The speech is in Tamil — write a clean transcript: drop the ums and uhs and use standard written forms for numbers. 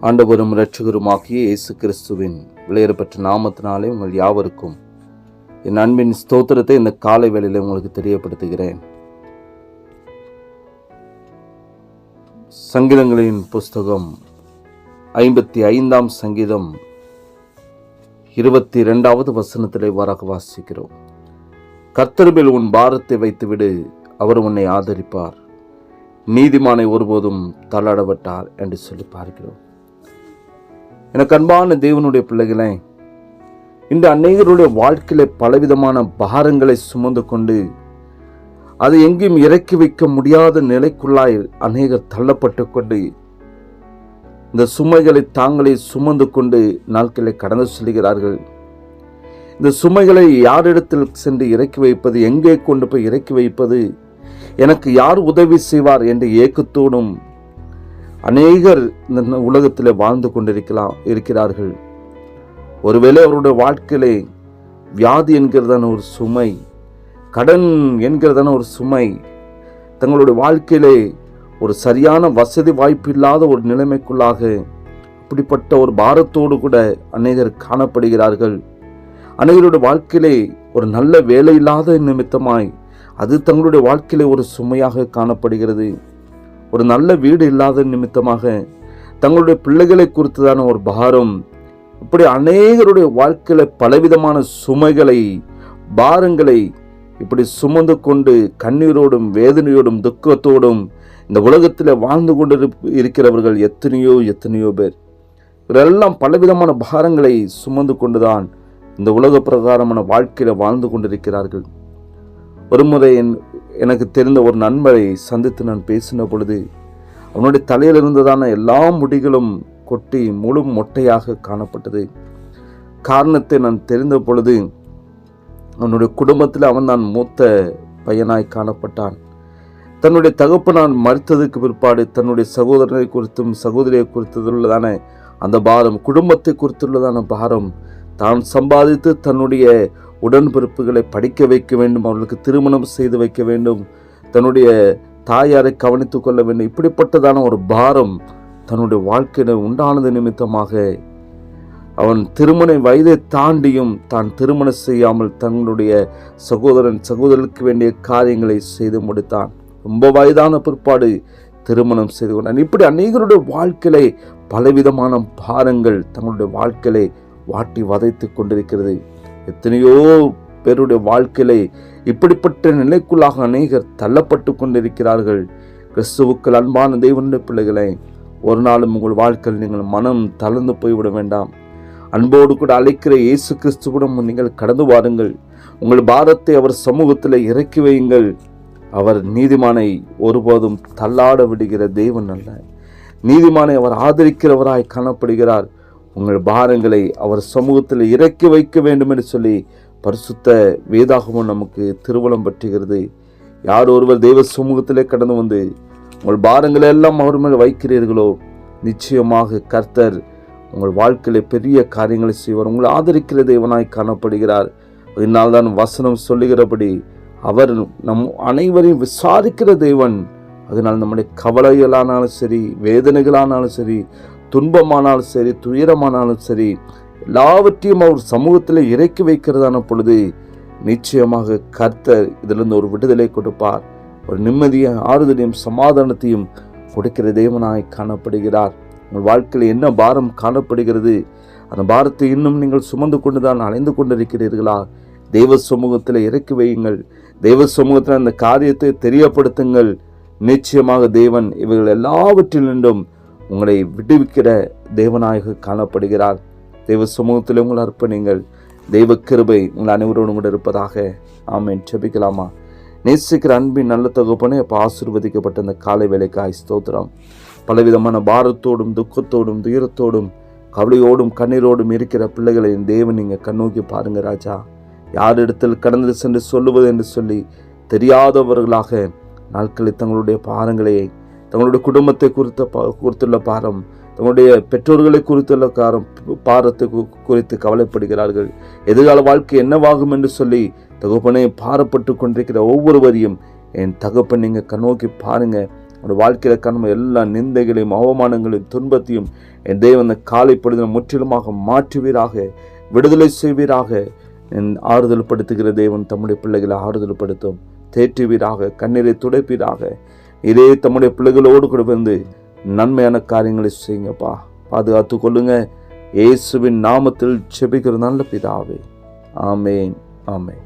ஆண்டவரும் இரட்சகருமாகிய இயேசு கிறிஸ்துவின் விலையேறப்பெற்ற நாமத்தினாலே உங்கள் யாவருக்கும் என் அன்பின் ஸ்தோத்திரத்தை இந்த காலை வேளையில உங்களுக்கு தெரியப்படுத்துகிறேன். சங்கீதங்களின் புஸ்தகம் 55ஆம் சங்கீதம் 22வது வசனத்திலே இவ்வாறாக வாசிக்கிறோம். கர்த்தர் மேல் உன் பாரத்தை வைத்துவிடு, அவர் உன்னை ஆதரிப்பார், நீதிமானை ஒருபோதும் தள்ளாடப்பட்டார் என்று சொல்லி பார்க்கிறோம். எனக்கு அன்பான தேவனுடைய பிள்ளைகளே, இன்று அநேகருடைய வாழ்க்கையில பலவிதமான பாரங்களை சுமந்து கொண்டு அதை எங்கேயும் இறக்கி வைக்க முடியாத நிலைக்குள்ளாய் அநேகர் தள்ளப்பட்டு கொண்டு இந்த சுமைகளை தாங்களே சுமந்து கொண்டு நாட்களை கடந்து செல்கிறார்கள். இந்த சுமைகளை யாரிடத்தில் சென்று இறக்கி வைப்பது, எங்கே கொண்டு போய் இறக்கி வைப்பது, எனக்கு யார் உதவி செய்வார் என்ற ஏக்கத்தோடும் அநேகர் இந்த உலகத்தில் வாழ்ந்து இருக்கிறார்கள். ஒருவேளை அவருடைய வாழ்க்கையிலே வியாதி என்கிறதான ஒரு சுமை, கடன் என்கிறதான ஒரு சுமை, தங்களுடைய வாழ்க்கையிலே ஒரு சரியான வசதி வாய்ப்பு இல்லாத ஒரு நிலைமைக்குள்ளாக அப்படிப்பட்ட ஒரு பாரத்தோடு கூட அநேகர் காணப்படுகிறார்கள். அநேகருடைய வாழ்க்கையிலே ஒரு நல்ல வேலை இல்லாத நிமித்தமாய் அது தங்களுடைய வாழ்க்கையிலே ஒரு சுமையாக காணப்படுகிறது. ஒரு நல்ல வீடு இல்லாத நிமித்தமாக தங்களுடைய பிள்ளைகளை குறித்துதான ஒரு பாரம், இப்படி அநேகருடைய வாழ்க்கையில பலவிதமான சுமைகளை, பாரங்களை இப்படி சுமந்து கொண்டு கண்ணீரோடும் வேதனையோடும் துக்கத்தோடும் இந்த உலகத்தில் வாழ்ந்து கொண்டு இருக்கிறவர்கள் எத்தனையோ பேர். இவரெல்லாம் பலவிதமான பாரங்களை சுமந்து கொண்டுதான் இந்த உலக பிரகாரமான வாழ்க்கையில வாழ்ந்து கொண்டிருக்கிறார்கள். ஒருமுறை எனக்கு தெரிந்த ஒரு நண்பரை சந்தித்து நான் பேசின பொழுது அவனுடைய தலையில் இருந்ததான எல்லா முடிகளும் கொட்டி முழு மொட்டையாக காணப்பட்டது. காரணத்தை நான் தெரிந்த பொழுது அவனுடைய குடும்பத்தில் அவன் தான் மூத்த பையனாய் காணப்பட்டான். தன்னுடைய தகப்பனான் மறித்ததுக்கு பிற்பாடு தன்னுடைய சகோதரனை குறித்தும் சகோதரியை குறித்துள்ளதான அந்த பாரம், குடும்பத்தை குறித்துள்ளதான பாரம், தான் சம்பாதித்து தன்னுடைய உடன்பிறப்புகளை படிக்க வைக்க வேண்டும், அவர்களுக்கு திருமணம் செய்து வைக்க வேண்டும், தன்னுடைய தாயாரை கவனித்துக் கொள்ள வேண்டும், இப்படிப்பட்டதான ஒரு பாரம் தன்னுடைய வாழ்க்கையில உண்டானது நிமித்தமாக அவன் திருமண வயதை தாண்டியும் தான் திருமணம் செய்யாமல் தன்னுடைய சகோதரனுக்கு வேண்டிய காரியங்களை செய்து முடித்தான். ரொம்ப வயதான பிற்பாடு திருமணம் செய்து கொண்டான். இப்படி அநேகருடைய வாழ்க்கையிலே பலவிதமான பாரங்கள் தங்களுடைய வாழ்க்கையிலே வாட்டி வதைத்து கொண்டிருக்கிறது. எத்தனையோ பேருடைய வாழ்க்கையிலே இப்படிப்பட்ட நிலைக்குள்ளாக அநேகர் தள்ளப்பட்டு கொண்டிருக்கிறார்கள். கிறிஸ்துவுக்கள் அன்பான தேவனுடைய பிள்ளைகளை, ஒரு நாளும் உங்கள் வாழ்க்கையில் நீங்கள் மனம் தளர்ந்து போய்விட வேண்டாம். அன்போடு கூட அழைக்கிற இயேசு கிறிஸ்துவிடம் நீங்கள் கடந்து வாருங்கள். உங்கள் பாரத்தை அவர் சமூகத்தில் இறக்கி வையுங்கள். அவர் நீதிமானை ஒருபோதும் தள்ளாட விடுகிற தேவன் அல்ல. நீதிமானை அவர் ஆதரிக்கிறவராய் காணப்படுகிறார். உங்கள் பாரங்களை அவர் சமூகத்தில் இறக்கி வைக்க வேண்டும் என்று சொல்லி பரிசுத்த வேதாகமும் நமக்கு திருவலம் பற்றுகிறது. யார் ஒருவர் தெய்வ சமூகத்திலே கடந்து வந்து உங்கள் பாரங்களை எல்லாம் அவர் மேல் வைக்கிறீர்களோ, நிச்சயமாக கர்த்தர் உங்கள் வாழ்க்கையில பெரிய காரியங்களை செய்வார். உங்களை ஆதரிக்கிற தேவனாய் காணப்படுகிறார். அதனால்தான் வசனம் சொல்லுகிறபடி அவர் நம் அனைவரையும் விசாரிக்கிற தேவன். அதனால் நம்முடைய கவலைகளானாலும் சரி, வேதனைகளானாலும் சரி, துன்பமானாலும் சரி, துயரமானாலும் சரி, எல்லாவற்றையும் அவர் சமூகத்தில் இறக்கி வைக்கிறதான பொழுது நிச்சயமாக கர்த்தர் இதிலிருந்து ஒரு விடுதலை கொடுப்பார். ஒரு நிம்மதியை, ஆறுதலையும் சமாதானத்தையும் கொடுக்கிற தேவனாய் காணப்படுகிறார். உங்கள் வாழ்க்கையில் என்ன பாரம் காணப்படுகிறது, அந்த பாரத்தை இன்னும் நீங்கள் சுமந்து கொண்டுதான் அலைந்து கொண்டிருக்கிறீர்களா? தெய்வ சமூகத்தில் இறக்கி வையுங்கள். தெய்வ சமூகத்தில் அந்த காரியத்தை தெரியப்படுத்துங்கள். நிச்சயமாக தேவன் இவைகள் எல்லாவற்றிலிருந்தும் உங்களை விடுவிக்கிற தேவனாக காணப்படுகிறார். தெய்வ சமூகத்தில் உங்களை அர்ப்பணிங்கள். தெய்வ கிருபை உங்கள் அனைவரோடும் கூட இருப்பதாக. ஆமென். ஜெபிக்கலாமா? நேசிக்கிற அன்பின் நல்ல தகப்பனே, அப்போ ஆசீர்வதிக்கப்பட்ட இந்த காலை வேளைக்காய் ஸ்தோத்திரம். பலவிதமான பாரத்தோடும் துக்கத்தோடும் துயரத்தோடும் கவலையோடும் கண்ணீரோடும் இருக்கிற பிள்ளைகளை தேவன் நீங்கள் கண்ணோக்கி பாருங்க ராஜா. யாரிடத்தில் கடந்து சென்று சொல்லுவது என்று சொல்லி தெரியாதவர்களாக நாட்களில் தங்களுடைய பாரங்களை, தங்களுடைய குடும்பத்தை குறித்துள்ள பாரம், தங்களுடைய பெற்றோர்களை குறித்துள்ள பாரத்தை குறித்து கவலைப்படுகிறார்கள். எதிர்கால வாழ்க்கை என்னவாகும் என்று சொல்லி தகப்பனே பாரப்பட்டு கொண்டிருக்கிற ஒவ்வொருவரையும் என் தகப்பன் நீங்கள் கண்ணோக்கி பாருங்க. உடைய வாழ்க்கையில காணும் எல்லா நிந்தைகளையும் அவமானங்களையும் துன்பத்தையும் என் தேவன் காலை பொழுதில் முற்றிலுமாக மாற்றுவீராக, விடுதலை செய்வீராக. என் ஆறுதல் படுத்துகிற தேவன் தம்முடைய பிள்ளைகளை ஆறுதல் படுத்தும், தேற்றுவீராக, கண்ணீரை துடைப்பீராக. இதே தம்முடைய பிள்ளைகளோடு கூட வந்து நன்மையான காரியங்களை செய்யுங்கப்பா. பாதுகாத்து கொள்ளுங்க. இயேசுவின் நாமத்தில் ஜெபிக்கிற நல்ல பிதாவே, ஆமேன், ஆமேன்.